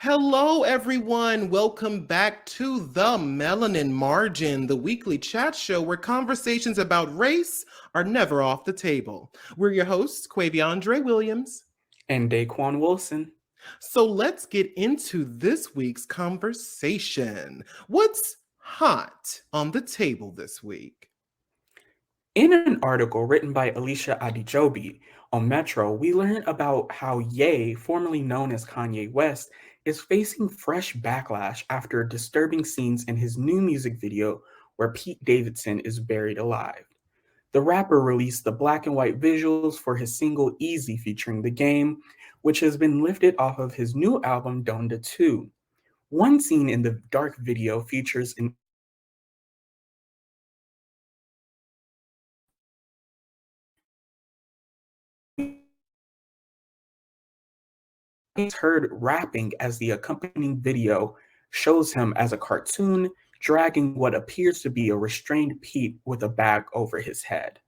Hello, everyone. Welcome back to the Melanin Margin, the weekly chat show where conversations about race are never off the table. We're your hosts, Quaviondre Williams. And Daquon Wilson. So let's get into this week's conversation. What's hot on the table this week? In an article written by Alicia Adijobi on Metro, we learn about how Ye, formerly known as Kanye West, is facing fresh backlash after disturbing scenes in his new music video where Pete Davidson is buried alive. The rapper released the black and white visuals for his single Easy featuring The Game, which has been lifted off of his new album Donda 2. One scene in the dark video features an is heard rapping as the accompanying video shows him as a cartoon dragging what appears to be a restrained Pete with a bag over his head.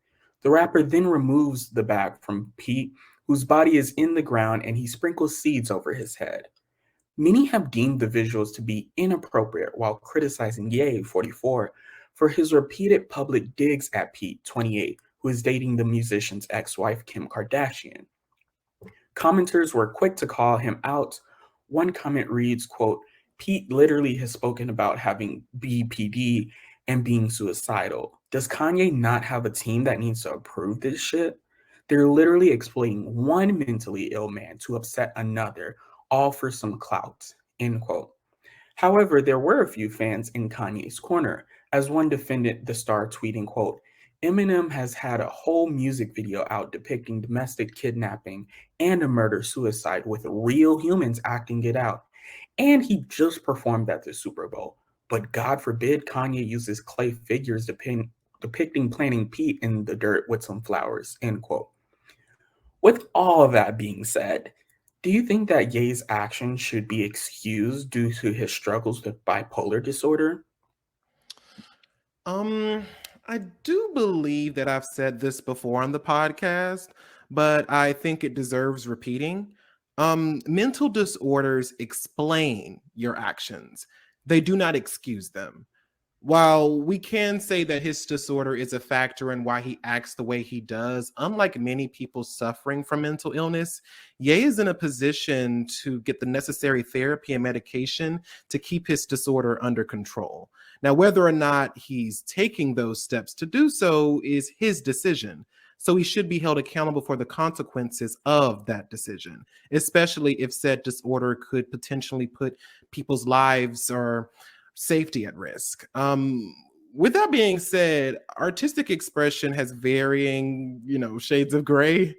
The rapper then removes the bag from Pete, whose body is in the ground, and he sprinkles seeds over his head. Many have deemed the visuals to be inappropriate while criticizing Ye, 44, for his repeated public digs at Pete, 28, who is dating the musician's ex-wife Kim Kardashian. Commenters were quick to call him out. One comment reads, quote, Pete literally has spoken about having BPD and being suicidal. Does Kanye not have a team that needs to approve this shit? They're literally exploiting one mentally ill man to upset another, all for some clout, end quote. However, there were a few fans in Kanye's corner, as one defended the star tweeting, quote, Eminem has had a whole music video out depicting domestic kidnapping and a murder-suicide with real humans acting it out. And he just performed at the Super Bowl. But God forbid Kanye uses clay figures depicting planting Pete in the dirt with some flowers, end quote. With all of that being said, do you think that Ye's actions should be excused due to his struggles with bipolar disorder? Um, I do believe that I've said this before on the podcast, but I think it deserves repeating. Mental disorders explain your actions. They do not excuse them. While we can say that his disorder is a factor in why he acts the way he does, unlike many people suffering from mental illness, Ye is in a position to get the necessary therapy and medication to keep his disorder under control. Now, whether or not he's taking those steps to do so is his decision. So he should be held accountable for the consequences of that decision, especially if said disorder could potentially put people's lives or safety at risk. With that being said, artistic expression has varying, shades of gray.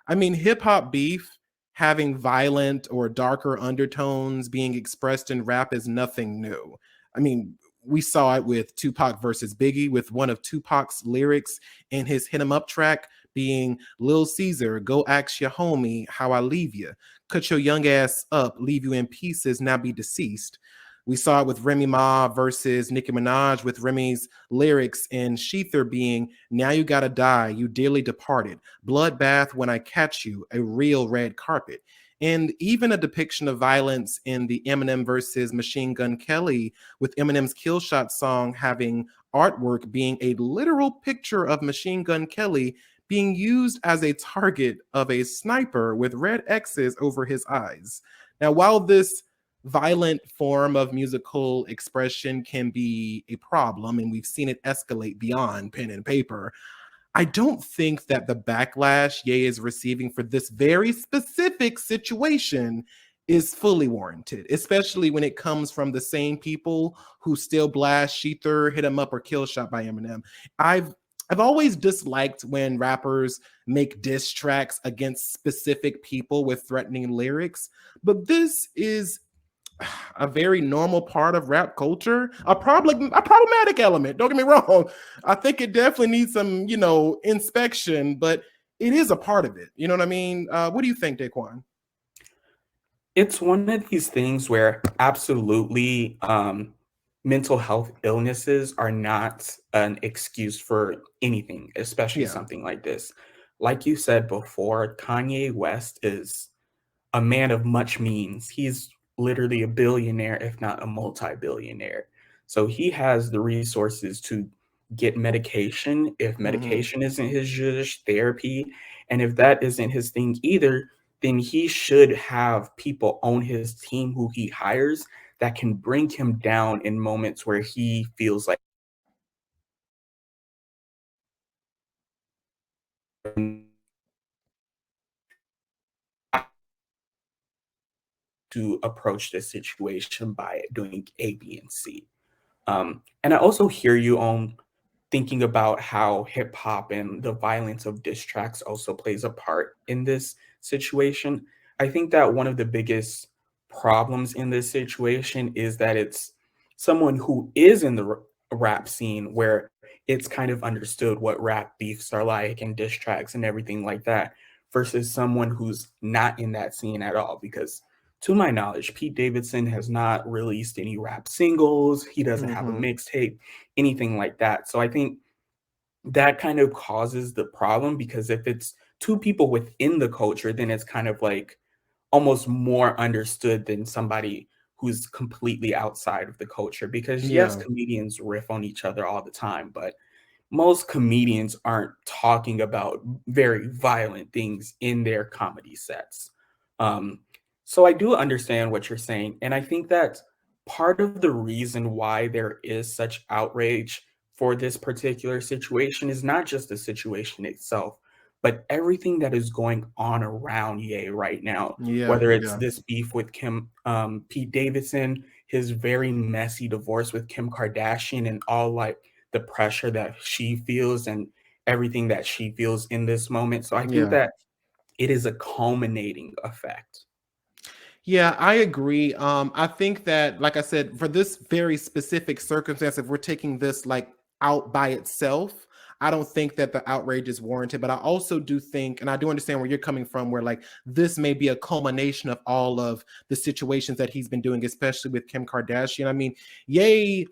I mean, hip hop beef having violent or darker undertones being expressed in rap is nothing new. I mean, we saw it with Tupac versus Biggie, with one of Tupac's lyrics in his Hit 'em Up track being Lil Caesar, go ask your homie how I leave you. Cut your young ass up, leave you in pieces, now be deceased. We saw it with Remy Ma versus Nicki Minaj, with Remy's lyrics in Sheether being, now you gotta die, you dearly departed. Bloodbath when I catch you, a real red carpet. And even a depiction of violence in the Eminem versus Machine Gun Kelly, with Eminem's Kill Shot song having artwork being a literal picture of Machine Gun Kelly being used as a target of a sniper with red X's over his eyes. Now, while this violent form of musical expression can be a problem, and we've seen it escalate beyond pen and paper, I don't think that the backlash Ye is receiving for this very specific situation is fully warranted, especially when it comes from the same people who still blast Sheether, Hit 'em Up, or Kill Shot by Eminem. I've I've always disliked when rappers make diss tracks against specific people with threatening lyrics, but this is a very normal part of rap culture, a problematic element. Don't get me wrong. I think it definitely needs some, inspection, but it is a part of it. You know what I mean? What do you think, Daquon? It's one of these things where absolutely mental health illnesses are not an excuse for anything, especially Yeah. something like this. Like you said before, Kanye West is a man of much means. He's literally a billionaire, if not a multi-billionaire. So he has the resources to get medication if Mhm. medication isn't his zhuzh, therapy. And if that isn't his thing either, then he should have people on his team who he hires that can bring him down in moments where he feels like to approach this situation by doing A, B, and C. And I also hear you on thinking about how hip hop and the violence of diss tracks also plays a part in this situation. I think that one of the biggest problems in this situation is that it's someone who is in the rap scene where it's kind of understood what rap beefs are like and diss tracks and everything like that versus someone who's not in that scene at all because to my knowledge, Pete Davidson has not released any rap singles. He doesn't have a Mhm. mixtape, anything like that. So I think that kind of causes the problem because if it's two people within the culture, then it's kind of like almost more understood than somebody who's completely outside of the culture. Because yes, Yeah. comedians riff on each other all the time, but most comedians aren't talking about very violent things in their comedy sets. Um, so I do understand what you're saying. And I think that part of the reason why there is such outrage for this particular situation is not just the situation itself, but everything that is going on around Ye right now, Yeah, whether it's yeah. this beef with Pete Davidson, his very messy divorce with Kim Kardashian, and all like the pressure that she feels and everything that she feels in this moment. So I think Yeah. that it is a culminating effect. Yeah, I agree. I think that, like I said, for this very specific circumstance, if we're taking this like out by itself, I don't think that the outrage is warranted. But I also do think, and I do understand where you're coming from, where like this may be a culmination of all of the situations that he's been doing, especially with Kim Kardashian. I mean, Ye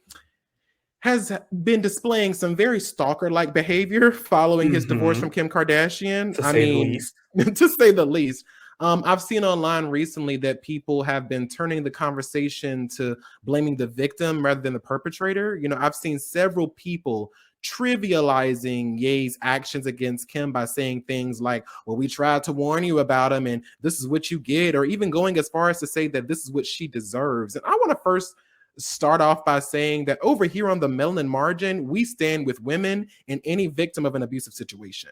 has been displaying some very stalker-like behavior following his divorce from Mhm. Kim Kardashian. To I say the mean, least. to say the least. I've seen online recently that people have been turning the conversation to blaming the victim rather than the perpetrator. You know, I've seen several people trivializing Ye's actions against Kim by saying things like, well, we tried to warn you about him and this is what you get, or even going as far as to say that this is what she deserves. And I want to first start off by saying that over here on the Melanin Margin, we stand with women and any victim of an abusive situation.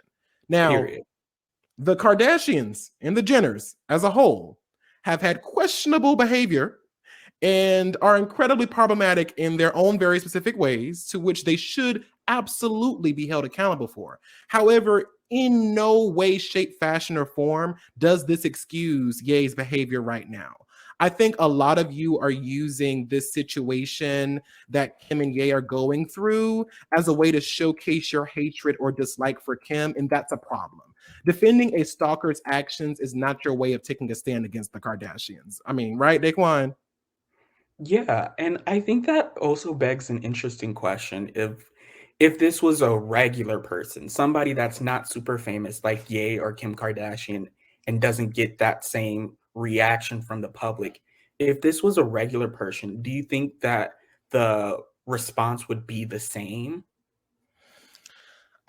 Now, Period. the Kardashians and the Jenners as a whole have had questionable behavior and are incredibly problematic in their own very specific ways, to which they should absolutely be held accountable for. However, in no way, shape, fashion, or form does this excuse Ye's behavior right now. I think a lot of you are using this situation that Kim and Ye are going through as a way to showcase your hatred or dislike for Kim, and that's a problem. Defending a stalker's actions is not your way of taking a stand against the Kardashians. I mean, right, Daquon? Yeah, and I think that also begs an interesting question. If this was a regular person, somebody that's not super famous like Ye or Kim Kardashian and doesn't get that same reaction from the public, if this was a regular person, do you think that the response would be the same?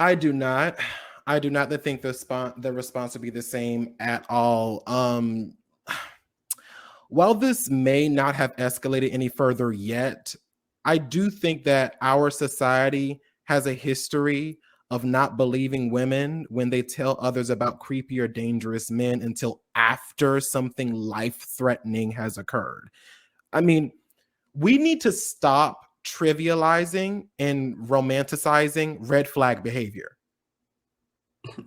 I do not. I do not think the response would be the same at all. While this may not have escalated any further yet, I do think that our society has a history of not believing women when they tell others about creepy or dangerous men until after something life threatening has occurred. I mean, we need to stop trivializing and romanticizing red flag behavior.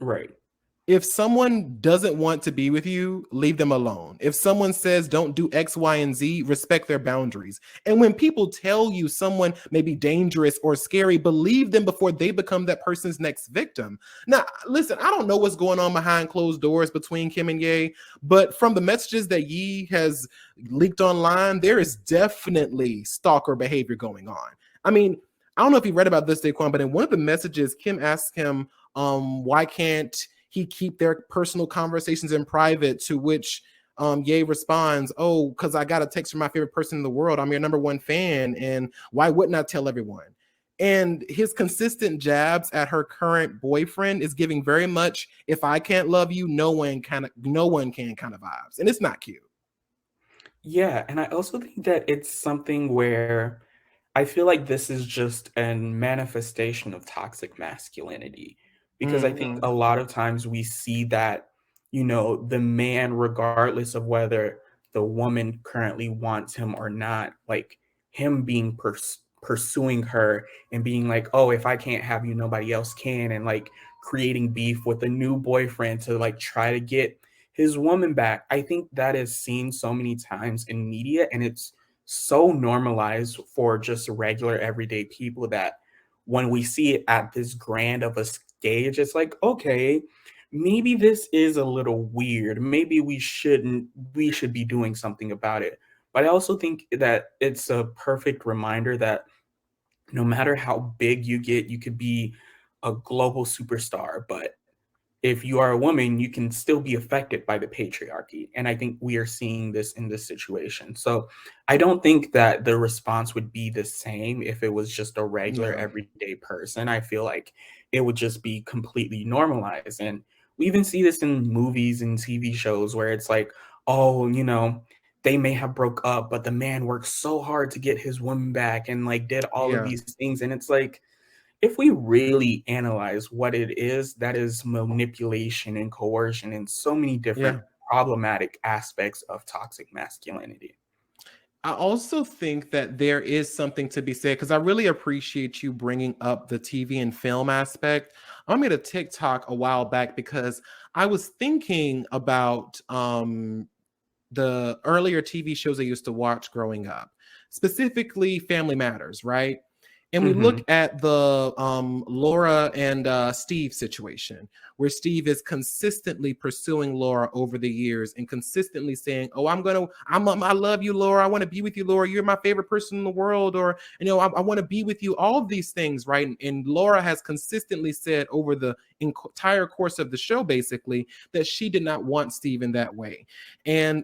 Right. If someone doesn't want to be with you, leave them alone. If someone says don't do X, Y, and Z, respect their boundaries. And when people tell you someone may be dangerous or scary, believe them before they become that person's next victim. Now, listen, I don't know what's going on behind closed doors between Kim and Ye, but from the messages that Ye has leaked online, there is definitely stalker behavior going on. I mean, I don't know if you read about this, Daquan, but in one of the messages, Kim asked him, why can't he keep their personal conversations in private, to which Ye responds, "Oh, because I got a text from my favorite person in the world. I'm your number one fan, and why wouldn't I tell everyone?" And his consistent jabs at her current boyfriend is giving very much "if I can't love you, no one can" kind of vibes, and it's not cute. Yeah, and I also think that it's something where I feel like this is just a manifestation of toxic masculinity because I think Mm-hmm. a lot of times we see that, the man, regardless of whether the woman currently wants him or not, like him being pursuing her and being like, oh, if I can't have you, nobody else can, and like creating beef with a new boyfriend to like try to get his woman back. I think that is seen so many times in media and it's so normalized for just regular everyday people that when we see it at this grand of a stage, it's like, okay, maybe this is a little weird. Maybe we should be doing something about it. But I also think that it's a perfect reminder that no matter how big you get, you could be a global superstar, but if you are a woman, you can still be affected by the patriarchy. And I think we are seeing this in this situation. So I don't think that the response would be the same if it was just a regular Yeah, everyday person. I feel like it would just be completely normalized. And we even see this in movies and TV shows where it's like, oh, they may have broke up, but the man worked so hard to get his woman back and like did all of yeah, these things. And it's like, if we really analyze what it is, that is manipulation and coercion and so many yeah. different problematic aspects of toxic masculinity. I also think that there is something to be said because I really appreciate you bringing up the TV and film aspect. I made a TikTok a while back because I was thinking about the earlier TV shows I used to watch growing up, specifically Family Matters, right? And we look Mhm. at the Laura and Steve situation, where Steve is consistently pursuing Laura over the years and consistently saying, "Oh, I love you, Laura. I want to be with you, Laura. You're my favorite person in the world," or I want to be with you. All of these things, right? And Laura has consistently said over the entire course of the show, basically, that she did not want Steve in that way. And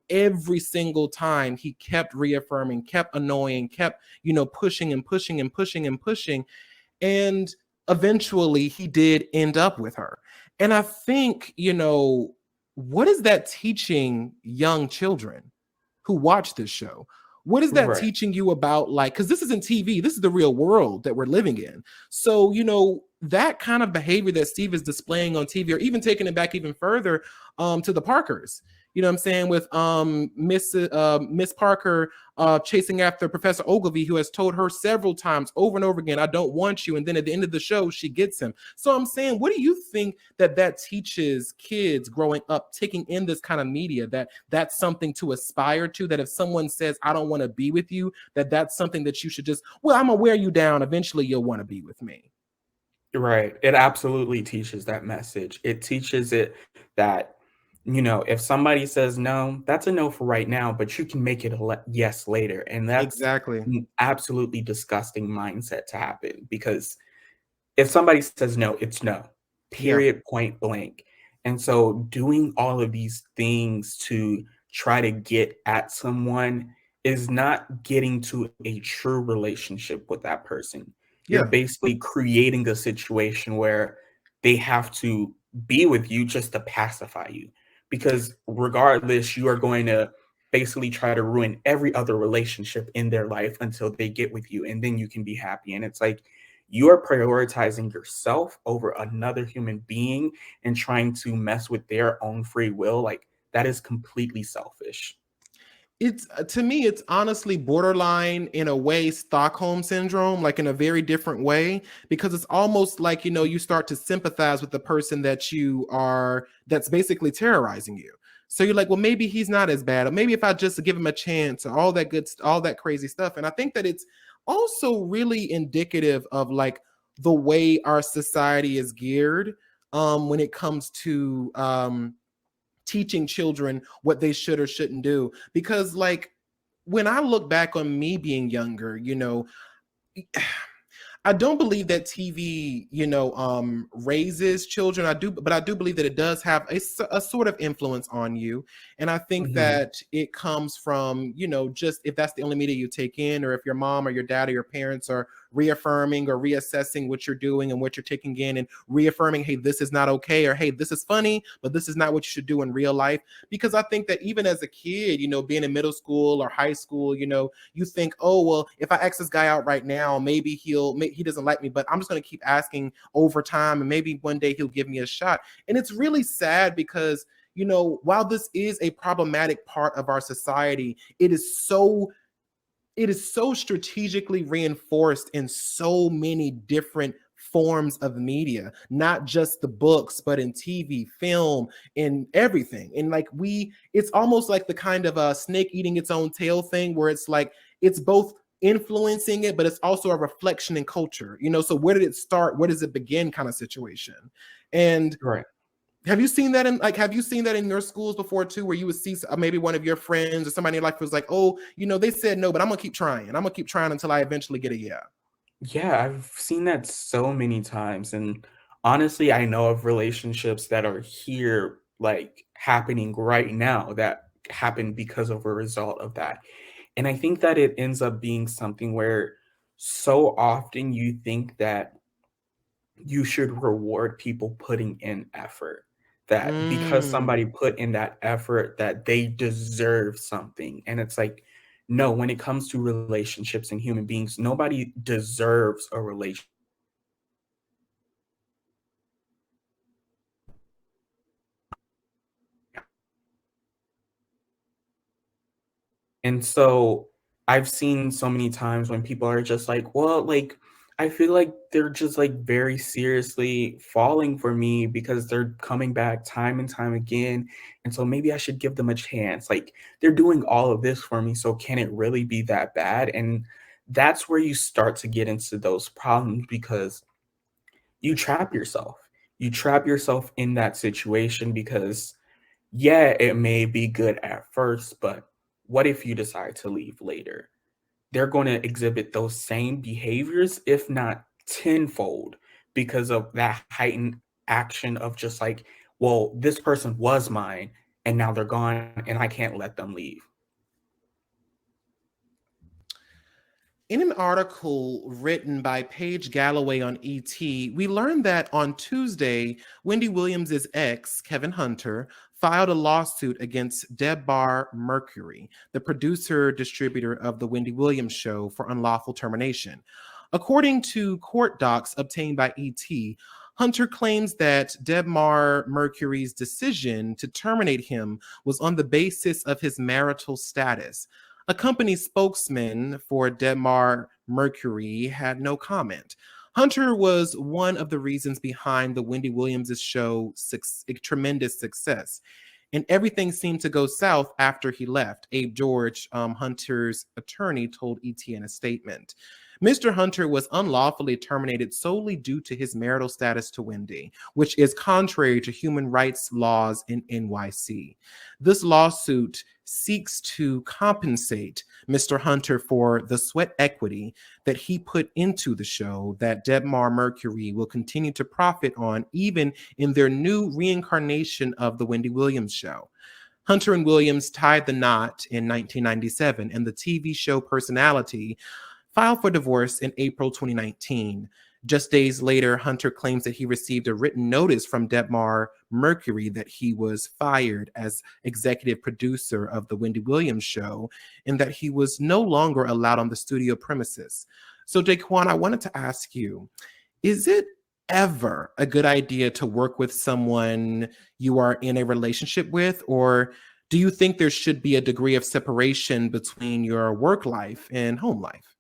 every single time he kept reaffirming, kept annoying, kept pushing and pushing and pushing and pushing. And eventually he did end up with her. And I think, what is that teaching young children who watch this show? What is that Right. teaching you about, like, because this isn't TV, this is the real world that we're living in. So, that kind of behavior that Steve is displaying on TV, or even taking it back even further to the Parkers. You know what I'm saying? With Miss Parker chasing after Professor Ogilvy, who has told her several times over and over again, "I don't want you." And then at the end of the show, she gets him. So I'm saying, what do you think that teaches kids growing up, taking in this kind of media, that's something to aspire to, that if someone says, "I don't want to be with you," that's something that you should just, well, I'm going to wear you down. Eventually, you'll want to be with me. Right. It absolutely teaches that message. It teaches it that, if somebody says no, that's a no for right now, but you can make it a yes later. And that's Exactly. an absolutely disgusting mindset to happen because if somebody says no, it's no, Yeah. period, point blank. And so doing all of these things to try to get at someone is not getting to a true relationship with that person. You're Yeah. basically creating a situation where they have to be with you just to pacify you. Because regardless, you are going to basically try to ruin every other relationship in their life until they get with you, and then you can be happy. And it's like, you are prioritizing yourself over another human being and trying to mess with their own free will. Like, that is completely selfish. It's to me, it's honestly borderline in a way Stockholm syndrome, like in a very different way, because it's almost like, you start to sympathize with the person that's basically terrorizing you. So you're like, well, maybe he's not as bad, or maybe if I just give him a chance, or all that crazy stuff. And I think that it's also really indicative of like the way our society is geared when it comes to teaching children what they should or shouldn't do. Because, like, when I look back on me being younger, I don't believe that TV, raises children. But I do believe that it does have a sort of influence on you. And I think Mhm. that it comes from, just if that's the only media you take in, or if your mom or your dad or your parents are reaffirming or reassessing what you're doing and what you're taking in and reaffirming, hey, this is not okay, or hey, this is funny, but this is not what you should do in real life. Because I think that even as a kid, being in middle school or high school, you think, oh, well, if I ask this guy out right now, maybe he doesn't like me, but I'm just going to keep asking over time, and maybe one day he'll give me a shot. And it's really sad because, while this is a problematic part of our society, it is so strategically reinforced in so many different forms of media, not just the books, but in TV, film, in everything. And like it's almost like the kind of a snake eating its own tail thing, where it's like it's both influencing it, but it's also a reflection in culture. So where did it start? Where does it begin? Kind of situation. And Right. have you seen that in your schools before too, where you would see maybe one of your friends or somebody in your life was like, oh, they said no, but I'm gonna keep trying. I'm gonna keep trying until I eventually get a yeah. Yeah, I've seen that so many times, and honestly, I know of relationships that are here, like, happening right now that happened because of a result of that, and I think that it ends up being something where so often you think that you should reward people putting in effort, that because somebody Mm. put in that effort that they deserve something, and it's like, no, when it comes to relationships and human beings, nobody deserves a relationship. And so I've seen so many times when people are just like, well, like, I feel like they're just like very seriously falling for me because they're coming back time and time again. And so maybe I should give them a chance. Like, they're doing all of this for me. So can it really be that bad? And that's where you start to get into those problems because you trap yourself. You trap yourself in that situation because yeah, it may be good at first, but what if you decide to leave later? They're going to exhibit those same behaviors, if not tenfold, because of that heightened action of just like, well, this person was mine and now they're gone and I can't let them leave. In an article written by Paige Galloway on ET, we learned that on Tuesday, Wendy Williams' ex, Kevin Hunter, filed a lawsuit against Debbar Mercury, the producer distributor of The Wendy Williams Show, for unlawful termination. According to court docs obtained by ET, Hunter claims that Debmar Mercury's decision to terminate him was on the basis of his marital status. A company spokesman for Debmar Mercury had no comment. Hunter was one of the reasons behind the Wendy Williams' show tremendous success. And everything seemed to go south after he left, Abe George, Hunter's attorney, told ET in a statement. Mr. Hunter was unlawfully terminated solely due to his marital status to Wendy, which is contrary to human rights laws in NYC. This lawsuit seeks to compensate Mr. Hunter for the sweat equity that he put into the show that Debmar Mercury will continue to profit on even in their new reincarnation of the Wendy Williams Show. Hunter and Williams tied the knot in 1997, and the TV show personality filed for divorce in April 2019. Just days later, Hunter claims that he received a written notice from Debmar Mercury that he was fired as executive producer of The Wendy Williams Show and that he was no longer allowed on the studio premises. So, Daquon, I wanted to ask you, is it ever a good idea to work with someone you are in a relationship with, or do you think there should be a degree of separation between your work life and home life?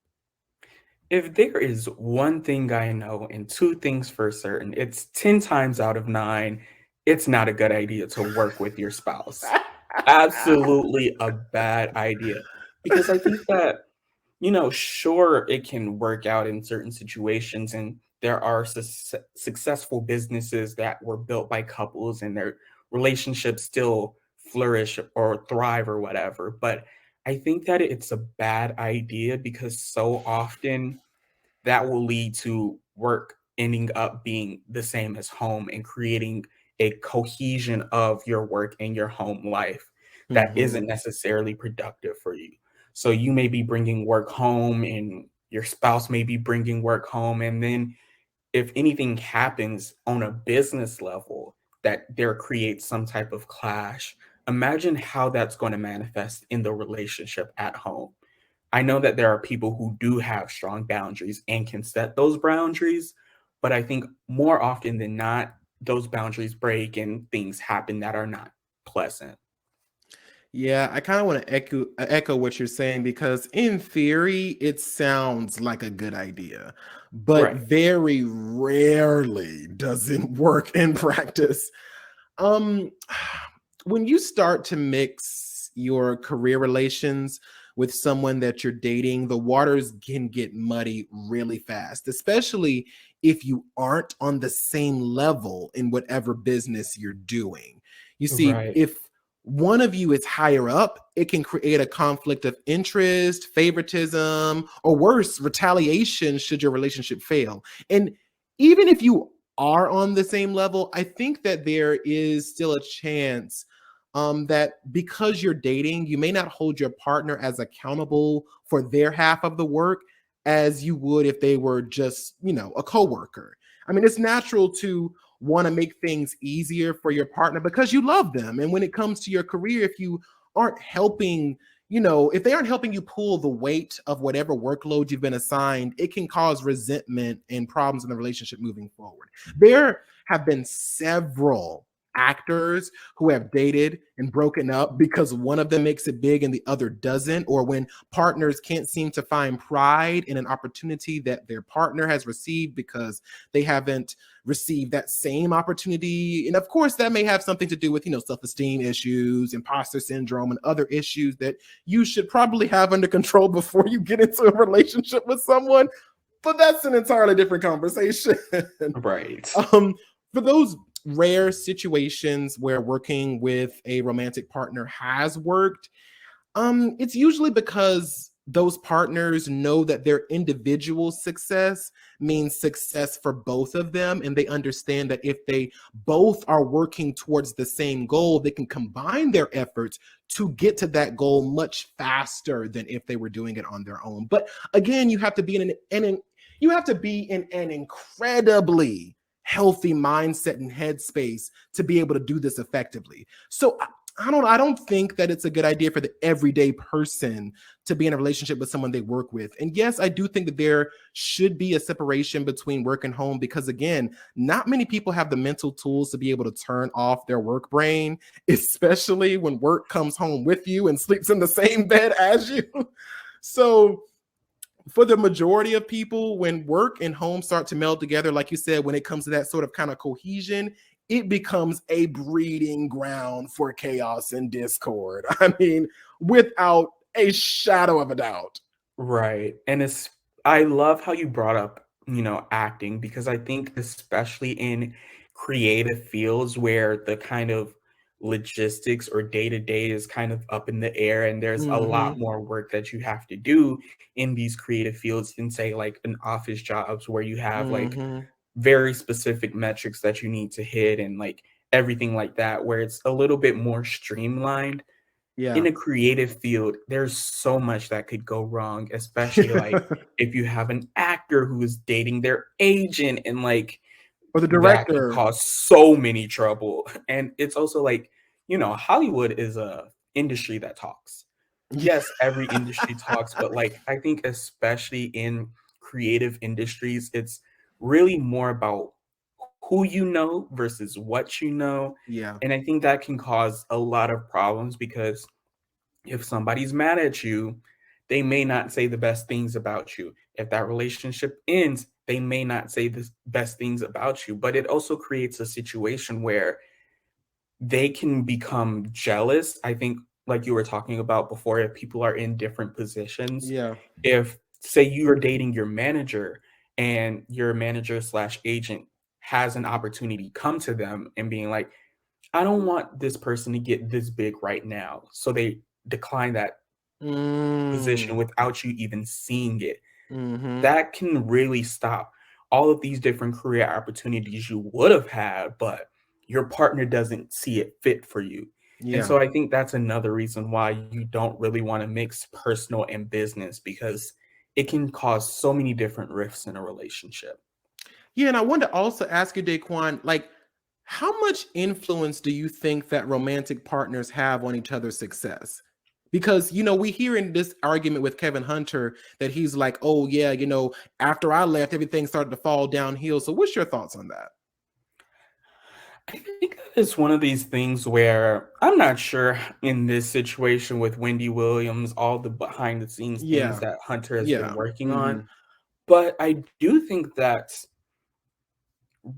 If there is one thing I know and two things for certain, it's 10 times out of 9, it's not a good idea to work with your spouse. Absolutely a bad idea. Because I think that, sure, it can work out in certain situations, and there are successful businesses that were built by couples and their relationships still flourish or thrive or whatever. But I think that it's a bad idea because so often that will lead to work ending up being the same as home and creating a cohesion of your work and your home life that isn't Mhm. necessarily productive for you. So you may be bringing work home and your spouse may be bringing work home. And then if anything happens on a business level that there creates some type of clash, imagine how that's going to manifest in the relationship at home. I know that there are people who do have strong boundaries and can set those boundaries, but I think more often than not, those boundaries break and things happen that are not pleasant. Yeah, I kind of want to echo what you're saying because in theory it sounds like a good idea, but Right. very rarely does it work in practice. Um, when you start to mix your career relations with someone that you're dating, the waters can get muddy really fast, especially if you aren't on the same level in whatever business you're doing. You see, Right. if one of you is higher up, it can create a conflict of interest, favoritism, or worse, retaliation should your relationship fail. And even if you are on the same level, I think that there is still a chance that because you're dating, you may not hold your partner as accountable for their half of the work as you would if they were just, a coworker. I mean, it's natural to want to make things easier for your partner because you love them. And when it comes to your career, if you aren't helping, if they aren't helping you pull the weight of whatever workload you've been assigned, it can cause resentment and problems in the relationship moving forward. There have been several actors who have dated and broken up because one of them makes it big and the other doesn't, or when partners can't seem to find pride in an opportunity that their partner has received because they haven't received that same opportunity. And of course, that may have something to do with, self-esteem issues, imposter syndrome, and other issues that you should probably have under control before you get into a relationship with someone. But that's an entirely different conversation. Right. um, for those rare situations where working with a romantic partner has worked, it's usually because those partners know that their individual success means success for both of them. And they understand that if they both are working towards the same goal, they can combine their efforts to get to that goal much faster than if they were doing it on their own. But again, you have to be in an incredibly healthy mindset and headspace to be able to do this effectively. So I don't think that it's a good idea for the everyday person to be in a relationship with someone they work with. And yes, I do think that there should be a separation between work and home because again, not many people have the mental tools to be able to turn off their work brain, especially when work comes home with you and sleeps in the same bed as you. So for the majority of people, when work and home start to meld together, like you said, when it comes to that sort of kind of cohesion, it becomes a breeding ground for chaos and discord. I mean, without a shadow of a doubt. Right. And it's I love how you brought up, acting because I think especially in creative fields where the kind of logistics or day to day is kind of up in the air and there's a lot Hmm. more work that you have to do in these creative fields than say like an office jobs where you have like Hmm. very specific metrics that you need to hit and like everything like that where it's a little bit more streamlined in Yeah. a creative field, there's so much that could go wrong, especially like if you have an actor who is dating their agent and like Or the that could director. cause so many trouble. And it's also like, Hollywood is a industry that talks. Yes, every industry talks, but like I think especially in creative industries, it's really more about who you know versus what you know. Yeah. And I think that can cause a lot of problems because if somebody's mad at you, they may not say the best things about you. If that relationship ends, they may not say the best things about you. But it also creates a situation where they can become jealous. I think, like you were talking about before, if people are in different positions, Yeah. if, say, you are dating your manager and your manager slash agent has an opportunity come to them and being like, I don't want this person to get this big right now. So they decline that position Mm. without you even seeing it. Mhm. that can really stop all of these different career opportunities you would have had, but your partner doesn't see it fit for you. And Yeah. so I think that's another reason why you don't really want to mix personal and business, because it can cause so many different rifts in a relationship. Yeah, and I wanted to also ask you, Daquan, like, how much influence do you think that romantic partners have on each other's success? Because, we hear in this argument with Kevin Hunter that he's like, oh, yeah, after I left, everything started to fall downhill. So, what's your thoughts on that? I think that it's one of these things where I'm not sure in this situation with Wendy Williams, all the behind the scenes things Yeah. that Hunter has been Yeah. working on. Hmm. But I do think that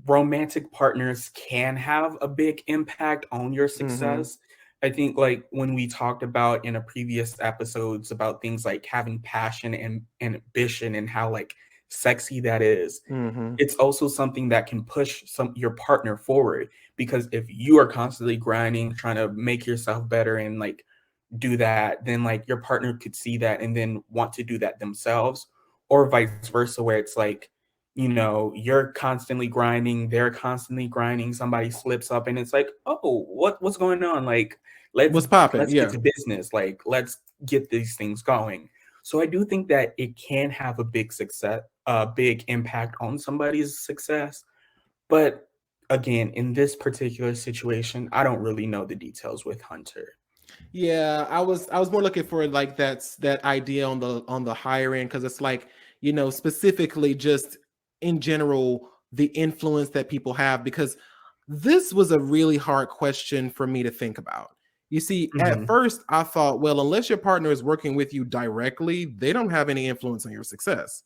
romantic partners can have a big impact on your Hmm. success. I think like when we talked about in a previous episodes about things like having passion and ambition and how like sexy that is, Hmm. it's also something that can push your partner forward, because if you are constantly grinding trying to make yourself better and like do that, then like your partner could see that and then want to do that themselves, or vice versa, where it's like, you're constantly grinding, they're constantly grinding, somebody slips up and it's like, oh, what's going on, like let's What's popping? let's get Yeah. to business, like let's get these things going. So I do think that it can have a big impact on somebody's success. But again, in this particular situation, I don't really know the details with Hunter. Yeah, I was more looking for like that idea on the higher end because it's like, specifically just in general the influence that people have because this was a really hard question for me to think about. You see, at Mhm. first I thought, well, unless your partner is working with you directly, they don't have any influence on your success.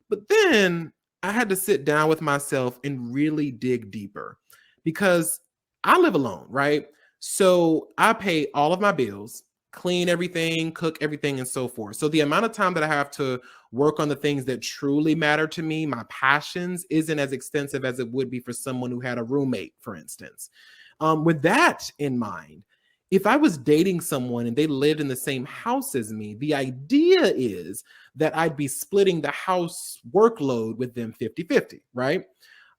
But then I had to sit down with myself and really dig deeper because I live alone, right? So I pay all of my bills, clean everything, cook everything, and so forth. So the amount of time that I have to work on the things that truly matter to me, my passions, isn't as extensive as it would be for someone who had a roommate, for instance. With that in mind, if I was dating someone and they lived in the same house as me, the idea is that I'd be splitting the house workload with them 50-50, right?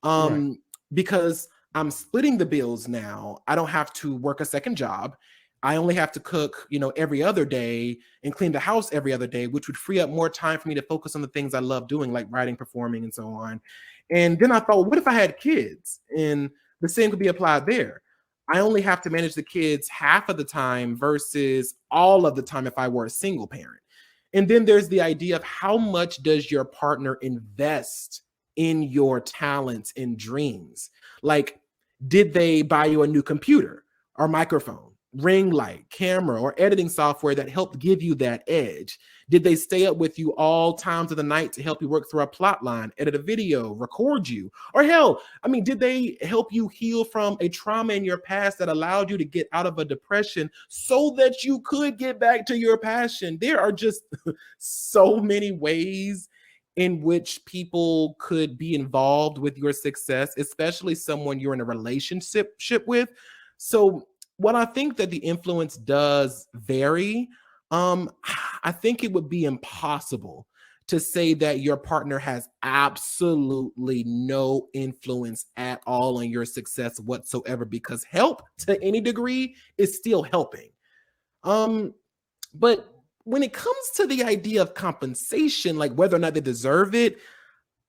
Right. Um, because I'm splitting the bills now. I don't have to work a second job. I only have to cook, every other day and clean the house every other day, which would free up more time for me to focus on the things I love doing, like writing, performing, and so on. And then I thought, well, what if I had kids? And the same could be applied there. I only have to manage the kids half of the time versus all of the time if I were a single parent. And then there's the idea of how much does your partner invest in your talents and dreams? Like, did they buy you a new computer or microphone, ring light, camera, or editing software that helped give you that edge? Did they stay up with you all times of the night to help you work through a plot line, edit a video, record you? Or hell, I mean, did they help you heal from a trauma in your past that allowed you to get out of a depression so that you could get back to your passion? There are just so many ways in which people could be involved with your success, especially someone you're in a relationship with. So, what I think that the influence does vary, I think it would be impossible to say that your partner has absolutely no influence at all on your success whatsoever because help to any degree is still helping. Um, but when it comes to the idea of compensation, like whether or not they deserve it,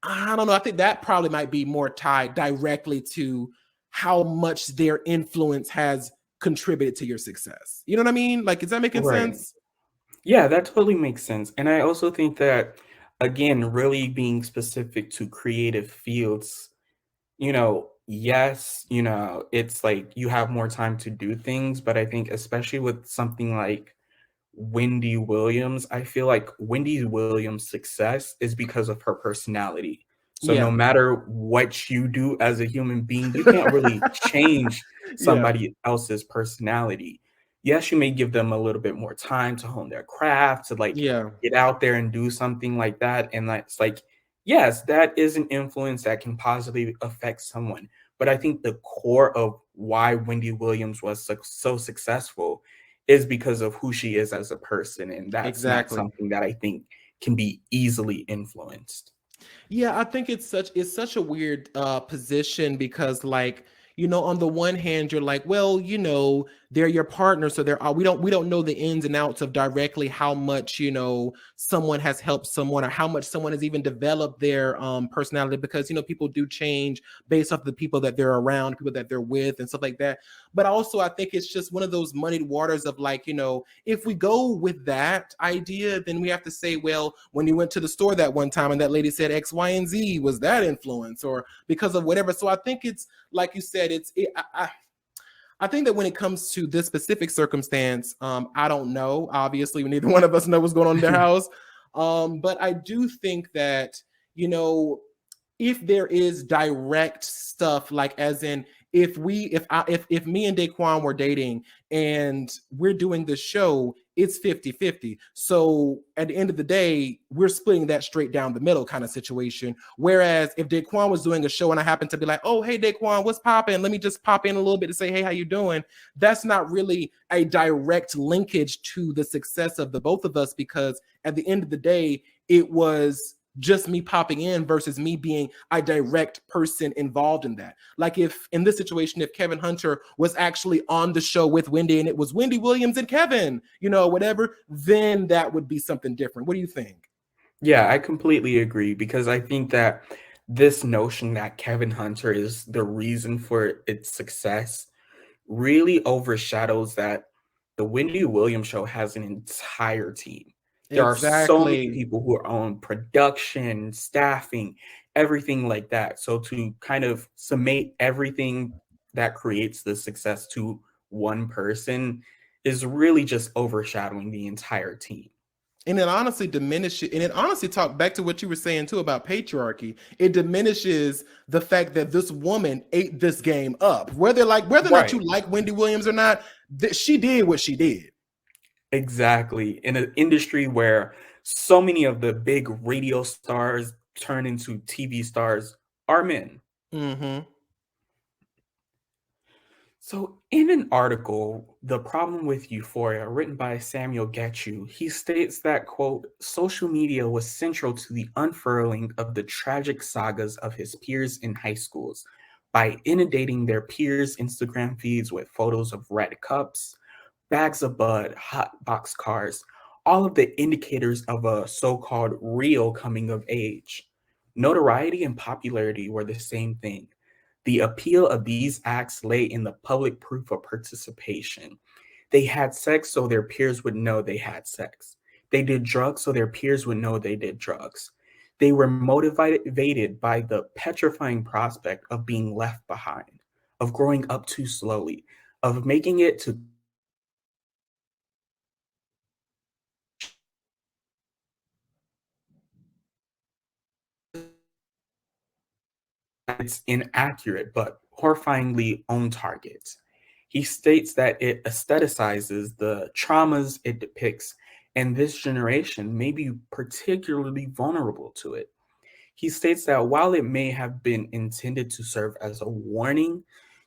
I don't know. I think that probably might be more tied directly to how much their influence has contributed to your success. You know what I mean? Like, is that making Right. sense? Yeah, that totally makes sense. And I also think that, again, really being specific to creative fields, yes, it's like you have more time to do things, but I think especially with something like Wendy Williams, I feel like Wendy Williams' success is because of her personality. So no Yeah. matter what you do as a human being, you can't really change Yeah. somebody else's personality. Yes, you may give them a little bit more time to hone their craft, to like Yeah. get out there and do something like that. And it's like, yes, that is an influence that can positively affect someone. But I think the core of why Wendy Williams was so successful is because of who she is as a person, and that's not Exactly. something that I think can be easily influenced. Yeah, I think it's such a weird position because like, on the one hand you're like, well, they're your partner, so we don't know the ins and outs of directly how much, someone has helped someone or how much someone has even developed their personality, because people do change based off the people that they're around, people that they're with and stuff like that. But also I think it's just one of those muddied waters of like, if we go with that idea, then we have to say, well, when you went to the store that one time and that lady said X, Y, and Z, was that influence or because of whatever? So I think it's like you said, I think that when it comes to this specific circumstance, I don't know. Obviously, neither one of us know what's going on in their house. But I do think that, you know, if there is direct stuff, like as in if me and Daquon were dating and we're doing this show, it's 50-50. So at the end of the day, we're splitting that straight down the middle kind of situation. Whereas if Daquon was doing a show and I happen to be like, oh, hey Daquon, what's popping? Let me just pop in a little bit to say, hey, how you doing? That's not really a direct linkage to the success of the both of us, because at the end of the day, it was just me popping in versus me being a direct person involved in that. Like if in this situation, if Kevin Hunter was actually on the show with Wendy and it was Wendy Williams and Kevin, whatever, then that would be something different. What do you think? Yeah, I completely agree because I think that this notion that Kevin Hunter is the reason for its success really overshadows that the Wendy Williams show has an entire team. There are so many Exactly. people who are on production, staffing, everything like that. So to kind of summate everything that creates the success to one person is really just overshadowing the entire team. And it honestly diminishes, and it honestly talk back to what you were saying too about patriarchy. It diminishes the fact that this woman ate this game up. Whether or not you Right. like Wendy Williams or not, she did what she did. Exactly. In an industry where so many of the big radio stars turn into TV stars are men. Mm-hmm. So, in an article, The Problem with Euphoria, written by Samuel Getchu, he states that, quote, social media was central to the unfurling of the tragic sagas of his peers in high schools by inundating their peers' Instagram feeds with photos of red cups, bags of bud, hot box cars, all of the indicators of a so called real coming of age. Notoriety and popularity were the same thing. The appeal of these acts lay in the public proof of participation. They had sex so their peers would know they had sex. They did drugs so their peers would know they did drugs. They were motivated by the petrifying prospect of being left behind, of growing up too slowly, of making it to its inaccurate but horrifyingly on target. He states that it aestheticizes the traumas it depicts, and this generation may be particularly vulnerable to it. He states that while it may have been intended to serve as a warning,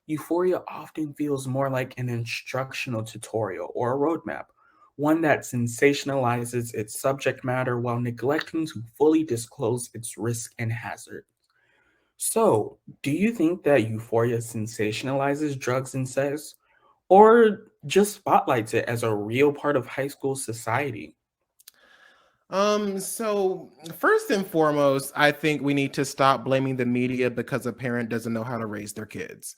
Euphoria often feels more like an instructional tutorial or a roadmap, one that sensationalizes its subject matter while neglecting to fully disclose its risk and hazard. So, do you think that Euphoria sensationalizes drugs and sex, or just spotlights it as a real part of high school society? So first and foremost, I think we need to stop blaming the media because a parent doesn't know how to raise their kids.